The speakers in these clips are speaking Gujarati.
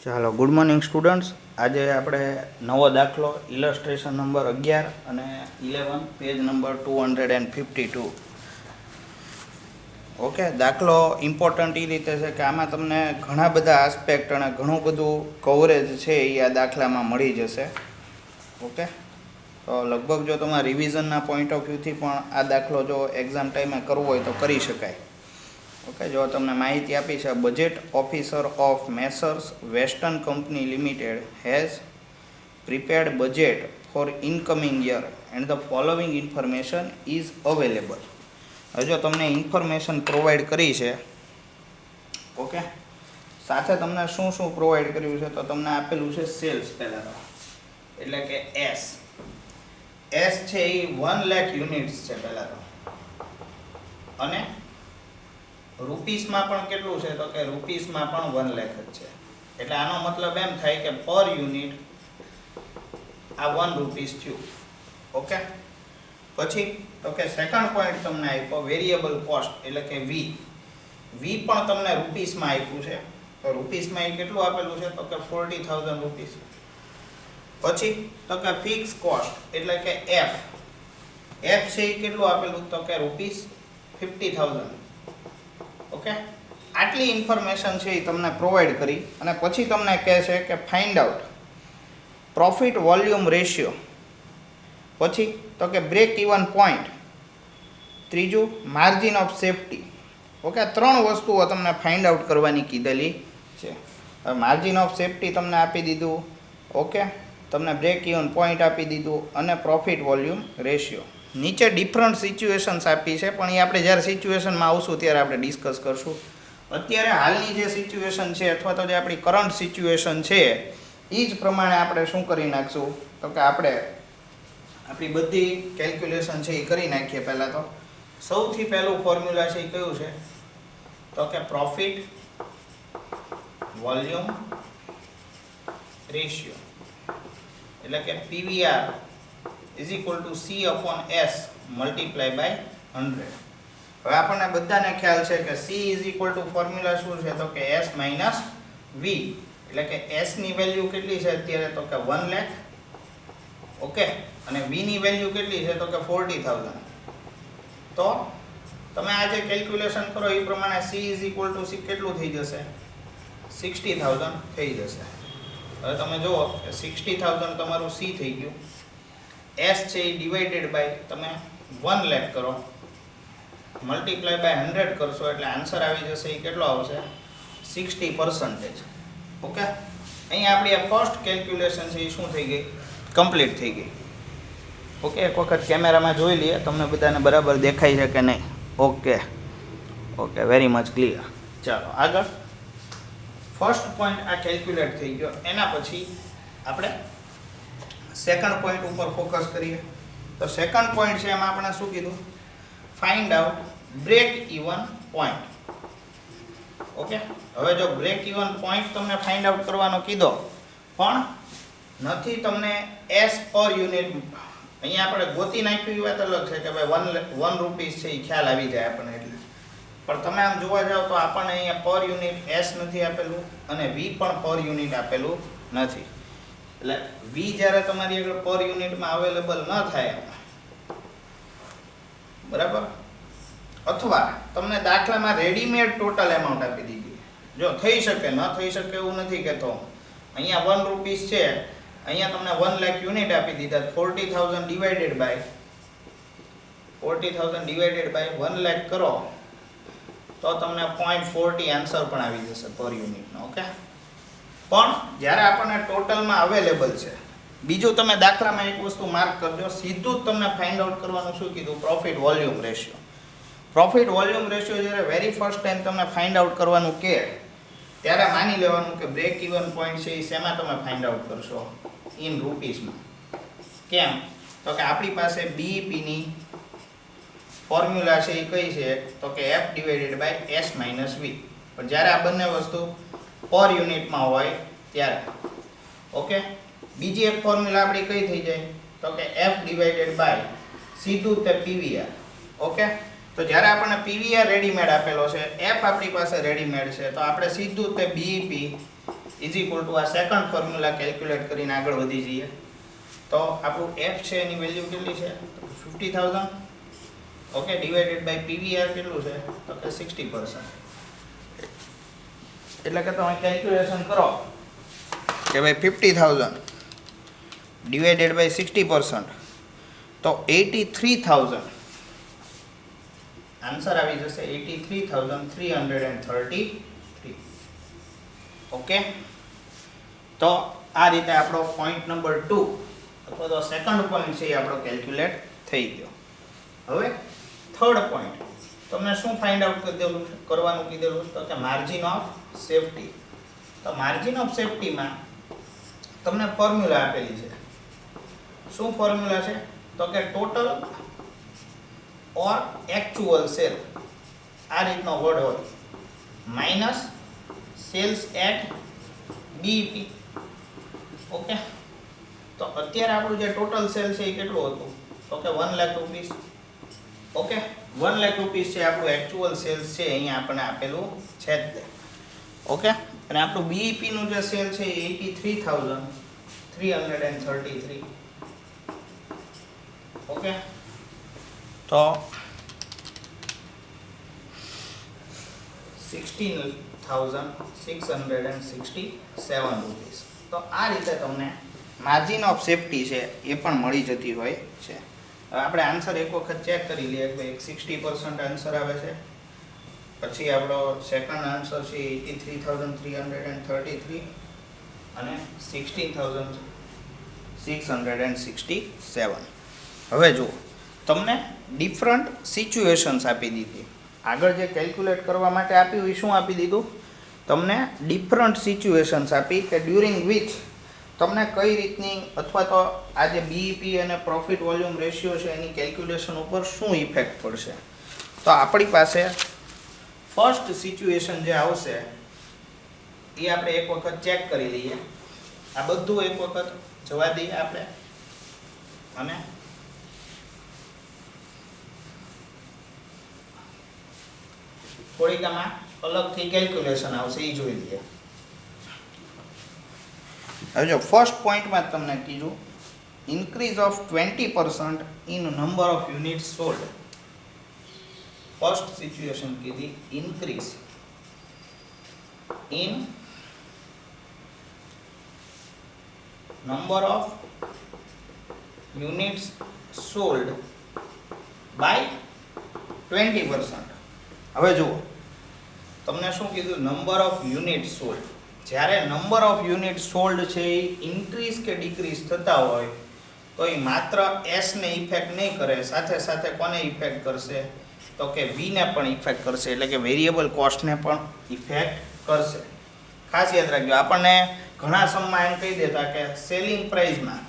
ચાલો ગુડ મોર્નિંગ સ્ટુડન્ટ્સ. આજે આપણે નવો દાખલો ઇલસ્ટ્રેશન નંબર 11 અને 11 પેજ નંબર 252. ઓકે, દાખલો ઇમ્પોર્ટન્ટ એ રીતે છે કે આમાં તમને ઘણા બધા આસ્પેક્ટ અને ઘણું બધું કવરેજ છે એ આ દાખલામાં મળી જશે. ઓકે, તો લગભગ જો તમારા રિવિઝનના પોઈન્ટ ઓફ વ્યૂથી પણ આ દાખલો જો એક્ઝામ ટાઈમે કરવો હોય તો કરી શકાય. ઓકે, જો તમને માહિતી આપી છે, budget officer of messrs western company limited has prepared budget for incoming year and the following information is available. હવે જો તમને ઇન્ફોર્મેશન પ્રોવાઈડ કરી છે, ઓકે, સાથે તમને શું શું પ્રોવાઈડ કર્યું છે, તો તમને આપેલું છે સેલ્સ પહેલાં તો, એટલે કે એસ છે એ 1 લાખ યુનિટ્સ છે પહેલાં તો, અને રૂપીસમાં પણ કેટલું છે, તો કે રૂપીસમાં પણ 1 લાખ જ છે. એટલે આનો મતલબ એમ થાય કે પર યુનિટ આ 1 રૂપીસ થયું. ઓકે, પછી તો કે સેકન્ડ પોઈન્ટ તમને આપ્યો વેરિયેબલ કોસ્ટ, એટલે કે વી પણ તમને રૂપીસમાં આપ્યું છે. તો રૂપીસમાં એ કેટલું આપેલું છે, તો કે 40,000 રૂપીસ. પછી તો કે ફિક્સ કોસ્ટ, એટલે કે એફ છે એ કેટલું આપેલું, તો કે રૂપીસ 50,000. ઓકે, આટલી ઇન્ફોર્મેશન છે એ તમને પ્રોવાઈડ કરી અને પછી તમને કહે છે કે find out profit volume ratio, પછી તો કે બ્રેક ઇવન પોઈન્ટ, ત્રીજું માર્જિન ઓફ સેફટી. ઓકે, 3 વસ્તુઓ તમને ફાઇન્ડ આઉટ કરવાની કીધેલી છે. હવે માર્જિન ઓફ સેફટી તમને આપી દીધું, ઓકે, તમને બ્રેક ઇવન પોઈન્ટ આપી દીધું અને પ્રોફિટ વોલ્યુમ રેશિયો. નીચે ડિફરન્ટ સિચ્યુએશન્સ આપી છે, પણ એ આપણે જ્યારે સિચ્યુએશનમાં આવશું ત્યારે આપણે ડિસ્કસ કરશું. અત્યારે હાલની જે સિચ્યુએશન છે અથવા તો જે આપણી કરંટ સિચ્યુએશન છે એ જ પ્રમાણે આપણે શું કરી નાખશું, તો કે આપણે આપણી બધી કેલ્ક્યુલેશન છે એ કરી નાખીએ. પહેલાં તો સૌથી પહેલું ફોર્મ્યુલા છે એ કયું છે, તો કે પ્રોફિટ વોલ્યુમ રેશિયો, એટલે કે PVR is equal to C/S multiply by 100. હવે આપણને બધાને ખ્યાલ છે કે C is equal to formula શું છે, તો કે S minus V, એટલે કે S ની વેલ્યુ કેટલી છે અત્યારે, તો કે 1 લાખ. ઓકે, અને V ની વેલ્યુ કેટલી છે, તો કે 40,000. તો તમે આ જે કેલ્ક્યુલેશન કરો એ પ્રમાણે C is equal to કેટલું થઈ જશે, 60,000 થઈ જશે. હવે તમે જુઓ કે 60,000 તમારું C થઈ ગયું. S છે એ ડિવાઇડેડ બાય તમે 1 લાખ કરો, મલ્ટીપ્લાય બાય 100 કરશો એટલે આન્સર આવી જશે એ કેટલો આવશે, 60%. ઓકે, અહીંયા આપણી આ ફર્સ્ટ કેલ્ક્યુલેશન છે એ શું થઈ ગઈ, કમ્પ્લીટ થઈ ગઈ. ઓકે, એક વખત કેમેરામાં જોઈ લઈએ તમને બધાને બરાબર દેખાય છે કે નહીં. Okay, very much clear. ચાલો આગળ, ફર્સ્ટ પોઈન્ટ આ કેલ્ક્યુલેટ થઈ ગયો. એના પછી આપણે સેકન્ડ પોઈન્ટ ઉપર ફોકસ કરીએ. તો સેકન્ડ પોઈન્ટ છે એમાં આપણે શું કીધું, find out break even point. Okay, હવે જો બ્રેક ઇવન પોઈન્ટ તમને ફાઇન્ડ આઉટ કરવાનો કીધો, પણ નથી તમને એસ પર યુનિટ. અહીંયા આપણે ગોતી નાખ્યું એ વાત અલગ છે કે ભાઈ 1 રૂપીસ છે એ ખ્યાલ આવી જાય આપણને, એટલે પણ તમે આમ જોવા જાવ તો આપણને અહીંયા પર યુનિટ એસ નથી આપેલું અને વી પણ પર યુનિટ આપેલું નથી. એટલે વી જ્યારે તમારી આગળ પર યુનિટમાં અવેલેબલ ન થાય, બરાબર, અથવા તમને દાખલામાં રેડીમેડ ટોટલ એમાઉન્ટ આપી દીધી, જો થઈ શકે ન થઈ શકે એવું નથી કહેતો. અહીંયા 1 રૂપીસ છે, અહીંયા તમને 1 લાખ યુનિટ આપી દીધા, 40,000 ડિવાઇડેડ બાય 1 લાખ કરો તો તમને 0.40 આન્સર પણ આવી જશે પર યુનિટનો. ઓકે, પણ જ્યારે આપણને ટોટલમાં અવેલેબલ છે. બીજું તમે દાખલામાં એક વસ્તુ માર્ક કરજો, સીધું જ તમને ફાઇન્ડ આઉટ કરવાનું શું કીધું, profit volume ratio. Profit volume ratio જ્યારે વેરી ફર્સ્ટ ટાઈમ તમને ફાઇન્ડ આઉટ કરવાનું કે ત્યારે માની લેવાનું કે બ્રેક ઇવન પોઈન્ટ છે એ શેમાં તમે ફાઇન્ડ આઉટ કરશો, ઇન રૂપીસમાં. કેમ, તો કે આપણી પાસે BEPની ફોર્મ્યુલા છે એ કઈ છે, તો કે F divided by S minus V. પણ જ્યારે આ બંને વસ્તુ પર યુનિટમાં હોય ત્યારે. ઓકે, બીજી એક ફોર્મ્યુલા આપણી કઈ થઈ જાય, તો કે F ડિવાઇડેડ બાય સીધું તે PVR. ઓકે, તો જ્યારે આપણને PVR રેડીમેડ આપેલો છે, F આપણી પાસે રેડીમેડ છે, તો આપણે સીધું તે BEP ઇઝ ઇક્વલ ટુ આ સેકન્ડ ફોર્મ્યુલા કેલ્ક્યુલેટ કરીને આગળ વધી જઈએ તો આપણું એફ છે એની વેલ્યુ કેટલી છે 50,000 ઓકે ડિવાઇડેડ બાય પીવીઆર કેટલું છે તો કે 60%. એટલે કે તમે કેલ્ક્યુલેશન કરો કે ભાઈ 50,000 ડિવાઇડેડ બાય 60% તો 83,000 આન્સર આવી જશે 83,333. ઓકે તો આ રીતે આપણો પોઈન્ટ નંબર 2 અથવા તો સેકન્ડ પોઈન્ટ છે એ આપણો કેલ્ક્યુલેટ થઈ ગયો. હવે થર્ડ પોઈન્ટ તમને શું ફાઇન્ડ આઉટ કરવાનું કીધેલું તો કે માર્જિન ઓફ સેફટી. તો માર્જિન ઓફ સેફટીમાં તમને ફોર્મ્યુલા આપેલી છે. શું ફોર્મ્યુલા છે તો કે ટોટલ ઓર એક્ચ્યુઅલ સેલ આ રીતનો વર્ડ હોય minus sales at BEP. Okay તો અત્યારે આપણું જે ટોટલ સેલ છે એ કેટલું હતું તો કે 1 lakh rupees. Okay 1 lakh rupees છે આપણું એક્ચ્યુઅલ સેલ્સ છે અહીંયા આપણને આપેલું છે જ. ઓકે અને આપણું બીઈપી નું જે સેલ છે 83,333. ઓકે તો 16,667 રૂપીસ. તો આ રીતે તમને માર્જિન ઓફ સેફટી છે એ પણ મળી જતી હોય છે. હવે આપણે આન્સર એક વખત ચેક કરી લઈએ કે 60% આન્સર આવે છે. પછી આપણો સેકન્ડ આન્સર છે 83,333 અને 16,667. હવે જુઓ તમને ડિફરન્ટ સિચ્યુએશન્સ આપી દીધી. આગળ જે કેલ્ક્યુલેટ કરવા માટે આપ્યું એ શું આપી દીધું તમને ડિફરન્ટ સિચ્યુએશન્સ આપી કે ડ્યુરિંગ વિચ તમને કઈ રીતની અથવા તો આ જે બીઈપી અને પ્રોફિટ વોલ્યુમ રેશિયો છે એની કેલ્ક્યુલેશન ઉપર શું ઇફેક્ટ પડશે. તો આપણી પાસે ફર્સ્ટ સિચ્યુએશન જે આવશે એ આપણે એક વખત ચેક કરી લઈએ. આ બધું એક વખત જવા દઈએ આપણે અને થોડીક આમાં અલગથી કેલ્ક્યુલેશન આવશે એ જોઈ લઈએ. હવે જો ફર્સ્ટ પોઈન્ટમાં તમને કીધું increase of 20% in number of units sold. First situation કીધી increase in number of units sold by 20%. હવે જુઓ તમને શું કીધું નંબર ઓફ યુનિટ સોલ્ડ. જ્યારે નંબર ઓફ યુનિટ સોલ્ડ છે એ ઇન્ક્રીઝ કે ડિક્રીઝ થતા હોય તો એ માત્ર એસ ને ઇફેક્ટ નહીં કરે, સાથે સાથે કોને ઇફેક્ટ કરશે તો કે વી ને પણ ઇફેક્ટ કરશે. એટલે કે વેરિયેબલ કોસ્ટને પણ ઇફેક્ટ કરશે. ખાસ યાદ રાખજો આપણને ઘણા સમયમાં એમ કહી દેતા કે સેલિંગ પ્રાઇસમાં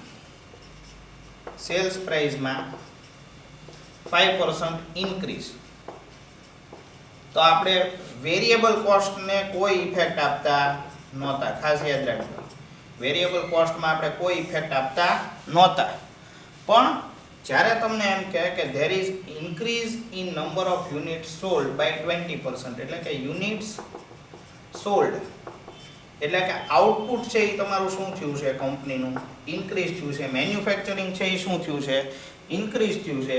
સેલ્સ પ્રાઇસમાં 5% ઇન્ક્રીઝ તો આપણે વેરિયેબલ કોસ્ટને કોઈ ઇફેક્ટ આપતા નહોતા. ખાસ યાદ રાખજો વેરિયેબલ કોસ્ટમાં આપણે કોઈ ઇફેક્ટ આપતા નહોતા. પણ જ્યારે તમને એમ કહે કે there is increase in number of units sold by 20% એટલે કે યુનિટ્સ સોલ્ડ એટલે કે આઉટપુટ છે એ તમારું શું થયું છે કંપનીનું ઇન્ક્રીઝ થયું છે, મેન્યુફેક્ચરિંગ છે એ શું થયું છે ઇન્ક્રીઝ થયું છે,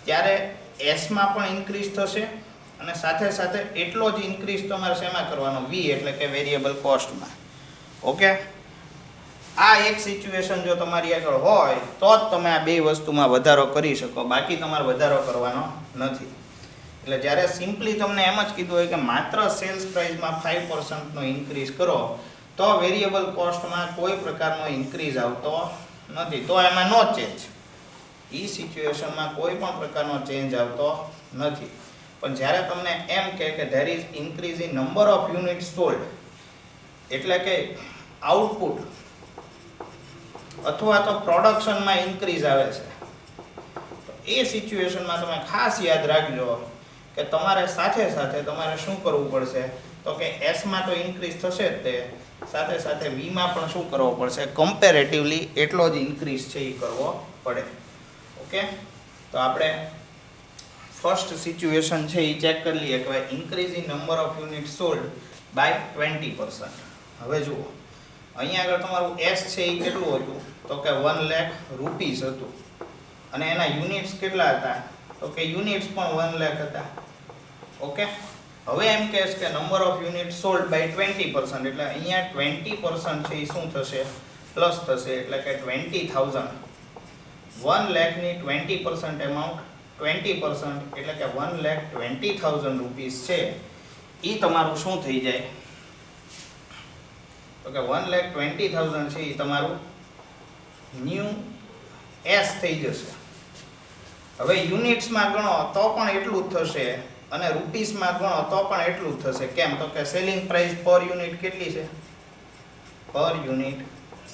ત્યારે એસમાં પણ ઇન્ક્રીઝ થશે અને સાથે સાથે એટલો જ ઇન્ક્રીઝ તમારે શેમાં કરવાનો વી એટલે કે વેરિયેબલ કોસ્ટમાં. ઓકે આ એક સિચ્યુએશન જો તમારી આગળ હોય તો જ તમે આ બે વસ્તુમાં વધારો કરી શકો, બાકી તમારે વધારો કરવાનો નથી. એટલે જ્યારે સિમ્પલી તમને એમ જ કીધું હોય કે માત્ર સેલ્સ પ્રાઇસમાં 5% નો ઇન્ક્રીઝ કરો તો વેરિયેબલ કોસ્ટમાં કોઈ પ્રકારનો ઇન્ક્રીઝ આવતો નથી, તો એમાં નો ચેન્જ. એ સિચ્યુએશનમાં કોઈ પણ પ્રકારનો ચેન્જ આવતો નથી. પણ જ્યારે તમને એમ કહે કે there is increase in number of unit sold એટલે કે આઉટપુટ અથવા તો પ્રોડક્શનમાં ઇન્ક્રીઝ આવે છે તો એ સિચ્યુએશનમાં તમે ખાસ યાદ રાખજો કે તમારે સાથે સાથે તમારે શું કરવું પડશે તો કે એસમાં તો ઇન્ક્રીઝ થશે જ, તે સાથે સાથે વીમાં પણ શું કરવો પડશે કમ્પેરેટિવલી એટલો જ ઇન્ક્રીઝ છે એ કરવો પડે. ઓકે તો આપણે ફર્સ્ટ સિચ્યુએશન છે એ ચેક કરી લઈએ કે increase in number of unit sold by 20%. હવે જુઓ અહીંયા આગળ તમારું S છે એ કેટલું હતું તો કે 1 લાખ રૂપીસ હતું અને એના યુનિટ્સ કેટલા હતા તો કે યુનિટ્સ પણ 1 લાખ હતા. ઓકે, હવે એમ કહેશ કે number of unit sold by 20%, એટલે અહીંયા 20% છે એ શું થશે પ્લસ થશે, એટલે કે 20,000. 1 લાખની 20% એમાઉન્ટ 20% એટલે કે 1,20,000 રૂપીસ છે એ તમારું શું થઈ જાય તો કે 1,20,000 છે એ તમારું ન્યૂ એસ થઈ જશે. હવે યુનિટ્સમાં ગણો તો પણ એટલું જ થશે અને રૂપીસમાં ગણો તો પણ એટલું જ થશે. કેમ તો કે સેલિંગ પ્રાઇસ પર યુનિટ કેટલી છે, પર યુનિટ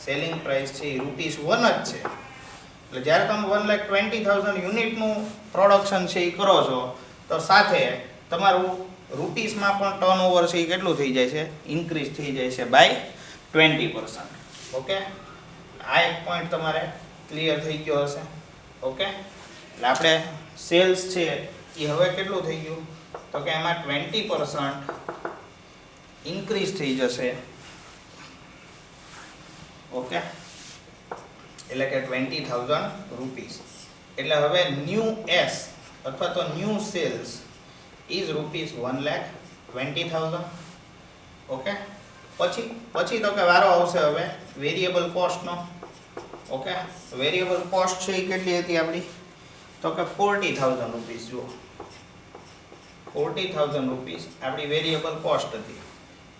સેલિંગ પ્રાઇસ છે એ રૂપીસ 1 જ છે. એટલે જ્યારે તમે 1,20,000 યુનિટનું પ્રોડક્શન છે એ કરો છો તો સાથે તમારું રૂપીસમાં પણ ટર્નઓવર છે એ કેટલું થઈ જાય છે, ઇન્ક્રીઝ થઈ જાય છે બાય 20%. ઓકે, આ એક પોઈન્ટ તમારે ક્લિયર થઈ ગયો હશે. ઓકે, એટલે આપણે સેલ્સ છે એ હવે કેટલું થઈ ગયું તો કે એમાં 20% ઇન્ક્રીઝ થઈ જશે. ઓકે, એટલે કે 20,000 રૂપીસ. એટલે હવે ન્યૂ એસ અથવા તો new sales is rupees 1,20,000. Okay, પછી તો કે વારો આવશે હવે વેરિયેબલ કોસ્ટનો. ઓકે, વેરિયેબલ કોસ્ટ છે એ કેટલી હતી આપણી તો કે 40,000 રૂપીસ. જુઓ 40,000 રૂપીસ આપણી વેરિયેબલ કોસ્ટ હતી.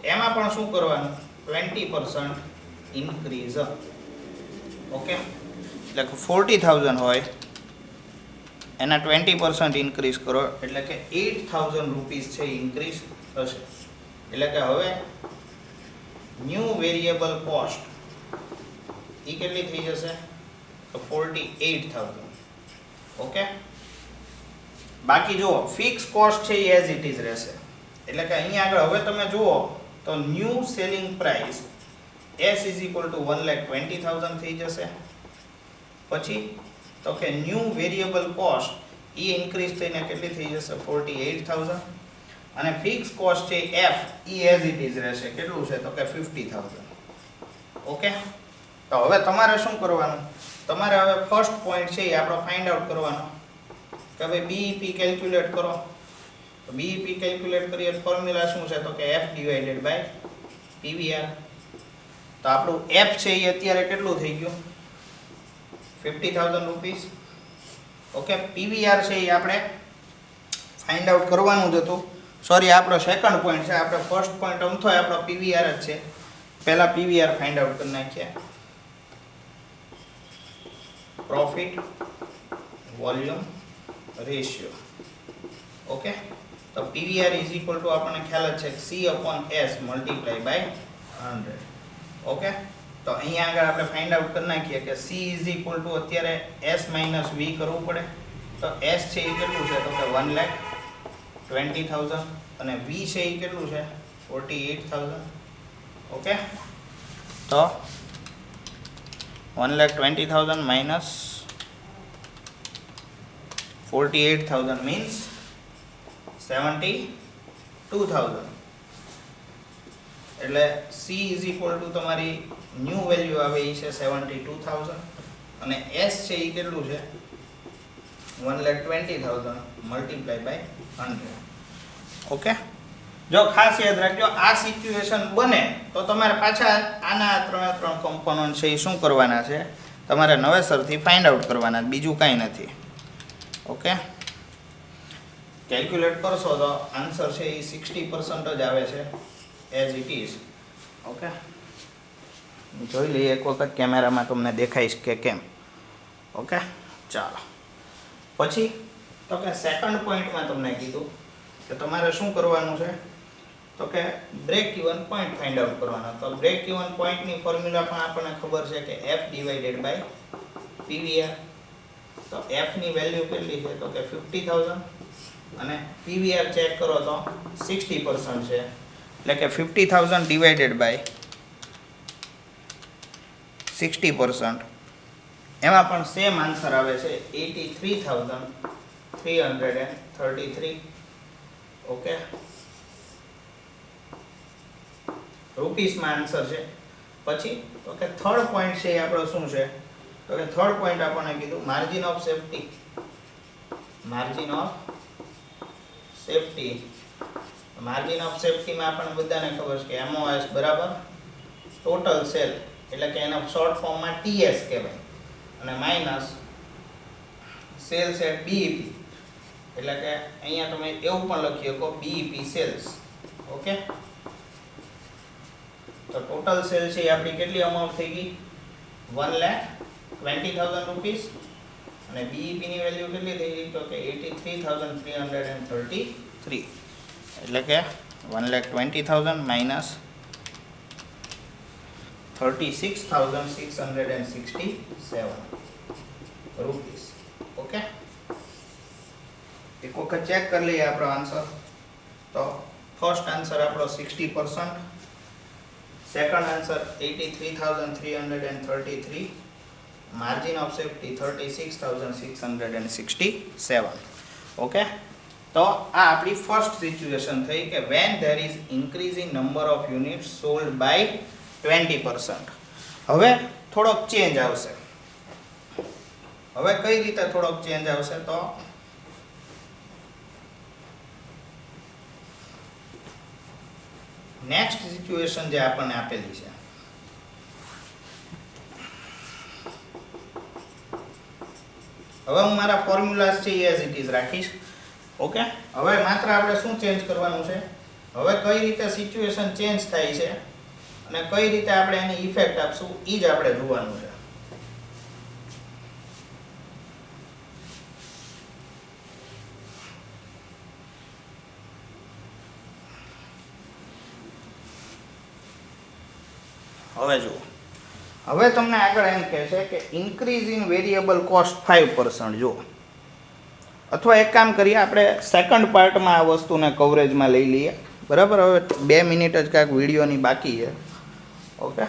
એમાં પણ શું કરવાનું 20% ઇન્ક્રીઝ. ઓકે, એટલે કે 40,000 હોય એના 20% ઇન્ક્રીઝ કરો એટલે કે 8,000 રૂપીસ છે ઇન્ક્રીઝ થશે. એટલે કે હવે ન્યૂ વેરિયેબલ કોસ્ટ એ કેટલી થઈ જશે તો 48,000. ઓકે, બાકી જુઓ ફિક્સ કોસ્ટ છે એ એઝ ઇટ ઇઝ રહેશે. એટલે કે અહીંયા આગળ હવે તમે જુઓ તો ન્યૂ સેલિંગ પ્રાઇસ S = 1,20,000 થઈ જશે. પછી તો કે ન્યૂ વેરિયેબલ કોસ્ટ એ ઇન્ક્રીઝ થઈને કેટલી થઈ જશે 48,000 અને ફિક્સ કોસ્ટ છે F A as it is રહેશે. કેટલું છે તો કે 50,000. ઓકે, તો હવે તમારે શું કરવાનું, તમારે હવે ફર્સ્ટ પોઈન્ટ છે એ આપણો ફાઇન્ડ આઉટ કરવાનો કે ભાઈ BEP કેલ્ક્યુલેટ કરો. તો BEP કેલ્ક્યુલેટ કરીએ ફોર્મ્યુલા શું છે તો કે F / PVR. તો આપણું F છે એ અત્યારે કેટલું થઈ ગયું 50,000 રૂપીસ. ઓકે, PVR છે એ આપણે ફાઇન્ડ આઉટ કરવાનું જ હતું. સોરી, આપણો સેકન્ડ પોઈન્ટ છે. આપણે ફર્સ્ટ પોઈન્ટ અમથો આપણો PVR જ છે. પહેલા PVR ફાઇન્ડ આઉટ કરી નાખીએ. Profit volume ratio. ઓકે, તો PVR = આપણને ખ્યાલ જ છે C/S × 100. ઓકે, તો અહીંયા આગળ આપણે ફાઇન્ડ આઉટ કરી નાખીએ કે C = અત્યારે S - V કરવું પડે. તો S છે એ કેટલું છે તો કે 1,20,000 અને V છે એ કેટલું છે 48,000. ઓકે, તો 1,20,000 - 48,000 means 72,000. એટલે C = તમારી ન્યૂ વેલ્યુ આવે એ છે 72,000 અને S છે એ કેટલું છે 1,20,000 × 100. ઓકે, જો ખાસ યાદ રાખજો આ સિચ્યુએશન બને તો તમારે પાછા આના ત્રણ કમ્પોનન્ટ છે એ શું કરવાના છે તમારે નવેસરથી ફાઇન્ડ આઉટ કરવાના, બીજું કાંઈ નથી. ઓકે, કેલ્ક્યુલેટ કરશો તો આન્સર છે એ 60% જ આવે છે એઝ ઇટ ઇઝ. ઓકે, જોઈ લઈએ એક વખત કેમેરામાં તમને દેખાઈશ કે કેમ. ઓકે, ચાલો પછી તો કે સેકન્ડ પોઈન્ટમાં તમને કીધું કે તમારે શું કરવાનું છે તો કે break even point find out કરવાનો. તો બ્રેક ઇવન પોઈન્ટની ફોર્મ્યુલા પણ આપણને ખબર છે કે F / PVR. તો F ની વેલ્યુ કેટલી છે તો કે 50,000 અને PVR ચેક કરો તો 60% છે. એટલે કે 50,000 / 60%. એમાં પણ સેમ આન્સર આવે છે 83,333. ઓકે, રૂપીસમાં આન્સર છે પછી તો કે થર્ડ પોઈન્ટ છે એ આપણો શું છે તો કે થર્ડ પોઈન્ટ આપણને કીધું margin of safety margin of સેફ્ટીમાં આપણને બધાને ખબર છે કે MOS બરાબર ટોટલ સેલ એટલે કે એનો શોર્ટ ફોર્મમાં TS કહેવાય અને માઇનસ સેલ સેટ BEP એટલે કે અહીંયા તમે એવું પણ લખી શકો BEP સેલ્સ ઓકે તો ટોટલ સેલ છે એ આપણી કેટલી અમાઉન્ટ થઈ ગઈ 1,20,000 રૂપીસ અને BEP ની વેલ્યુ કેટલી થઈ ગઈ તો કે 83,333 એટલે કે 1,20,000 માઇનસ 36,667 રૂપીસ ઓકે એક વખત ચેક કરી લઈએ આપણો આન્સર તો ફર્સ્ટ આન્સર આપણો 60%, second answer 83,333, margin of safety 36,667 okay તો આ આપણી ફર્સ્ટ સિચ્યુએશન થઈ કે when there is increase in number of units sold by 20%. હવે થોડોક ચેન્જ આવશે. હવે કઈ રીતે થોડોક ચેન્જ આવશે તો નેક્સ્ટ સિચ્યુએશન જે આપણને આપેલી છે હવે હું મારા ફોર્મ્યુલાસ છે એઝ ઇટ ઇઝ રાખીશ ઓકે હવે માત્ર આપણે શું ચેન્જ કરવાનું છે હવે કઈ રીતે સિચ્યુએશન ચેન્જ થાય છે અને કઈ રીતે આપણે એની ઇફેક્ટ આપશું એ જ આપણે જોવાનું છે. હવે જુઓ હવે તમને આગળ એમ કહે છે કે ઇન્ક્રીઝ ઇન વેરિયેબલ કોસ્ટ 5% જો અથવા એક કામ કરીએ આપણે સેકન્ડ પાર્ટમાં આ વસ્તુને કવરેજમાં લઈ લઈએ બરાબર. હવે 2 મિનિટ જ કાંઈક વિડીયોની બાકી છે ઓકે